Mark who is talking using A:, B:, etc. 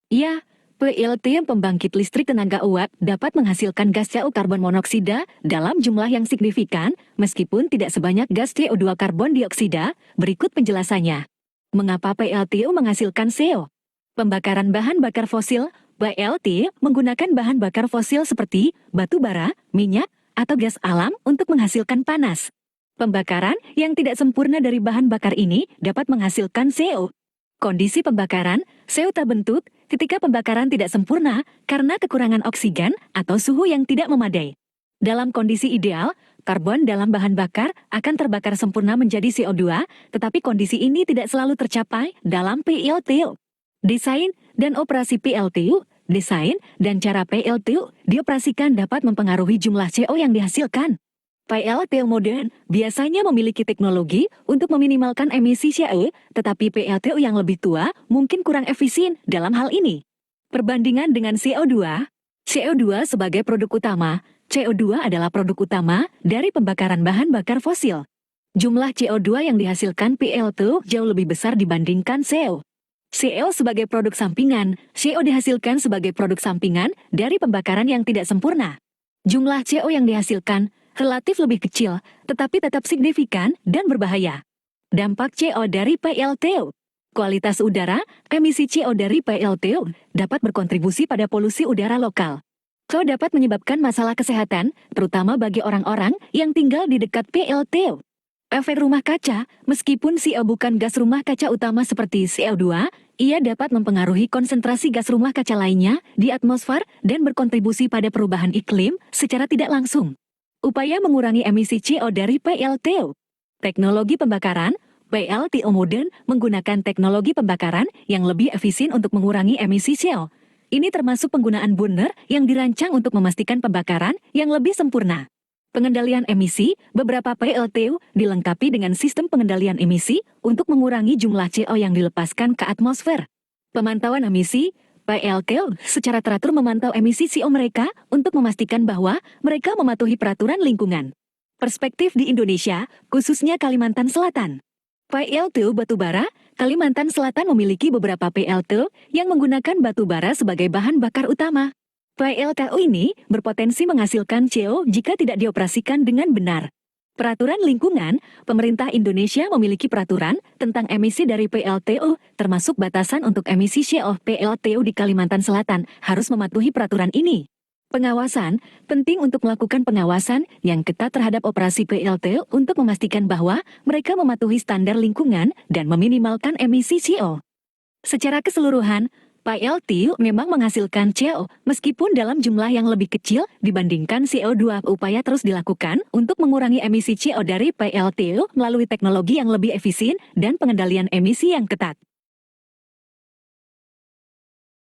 A: Ya, PLT pembangkit listrik tenaga uap dapat menghasilkan gas CO karbon monoksida dalam jumlah yang signifikan, meskipun tidak sebanyak gas CO2 karbon dioksida. Berikut penjelasannya. Mengapa PLTU menghasilkan CO? Pembakaran bahan bakar fosil, PLT menggunakan bahan bakar fosil seperti batu bara, minyak, atau gas alam untuk menghasilkan panas. Pembakaran yang tidak sempurna dari bahan bakar ini dapat menghasilkan CO. Kondisi pembakaran, CO terbentuk ketika pembakaran tidak sempurna karena kekurangan oksigen atau suhu yang tidak memadai. Dalam kondisi ideal, karbon dalam bahan bakar akan terbakar sempurna menjadi CO2, tetapi kondisi ini tidak selalu tercapai dalam PLTU. Desain dan operasi PLTU, desain dan cara PLTU dioperasikan dapat mempengaruhi jumlah CO yang dihasilkan. PLTU modern biasanya memiliki teknologi untuk meminimalkan emisi CO, tetapi PLTU yang lebih tua mungkin kurang efisien dalam hal ini. Perbandingan dengan CO2, CO2 sebagai produk utama, CO2 adalah produk utama dari pembakaran bahan bakar fosil. Jumlah CO2 yang dihasilkan PLTU jauh lebih besar dibandingkan CO. CO sebagai produk sampingan, CO dihasilkan sebagai produk sampingan dari pembakaran yang tidak sempurna. Jumlah CO yang dihasilkan relatif lebih kecil, tetapi tetap signifikan dan berbahaya. Dampak CO dari PLTU. Kualitas udara, emisi CO dari PLTU dapat berkontribusi pada polusi udara lokal. CO dapat menyebabkan masalah kesehatan, terutama bagi orang-orang yang tinggal di dekat PLTU. Efek rumah kaca, meskipun CO bukan gas rumah kaca utama seperti CO2, ia dapat mempengaruhi konsentrasi gas rumah kaca lainnya di atmosfer dan berkontribusi pada perubahan iklim secara tidak langsung. Upaya mengurangi emisi CO dari PLTU. Teknologi pembakaran, PLTU modern menggunakan teknologi pembakaran yang lebih efisien untuk mengurangi emisi CO. Ini termasuk penggunaan burner yang dirancang untuk memastikan pembakaran yang lebih sempurna. Pengendalian emisi, beberapa PLTU dilengkapi dengan sistem pengendalian emisi untuk mengurangi jumlah CO yang dilepaskan ke atmosfer. Pemantauan emisi, PLTU secara teratur memantau emisi CO mereka untuk memastikan bahwa mereka mematuhi peraturan lingkungan. Perspektif di Indonesia, khususnya Kalimantan Selatan. PLTU batubara, Kalimantan Selatan memiliki beberapa PLTU yang menggunakan batu bara sebagai bahan bakar utama. PLTU ini berpotensi menghasilkan CO jika tidak dioperasikan dengan benar. Peraturan lingkungan, pemerintah Indonesia memiliki peraturan tentang emisi dari PLTU, termasuk batasan untuk emisi CO. PLTU di Kalimantan Selatan harus mematuhi peraturan ini. Pengawasan, penting untuk melakukan pengawasan yang ketat terhadap operasi PLTU untuk memastikan bahwa mereka mematuhi standar lingkungan dan meminimalkan emisi CO. Secara keseluruhan, PLTU memang menghasilkan CO, meskipun dalam jumlah yang lebih kecil dibandingkan CO2. Upaya terus dilakukan untuk mengurangi emisi CO dari PLTU melalui teknologi yang lebih efisien dan pengendalian emisi yang ketat.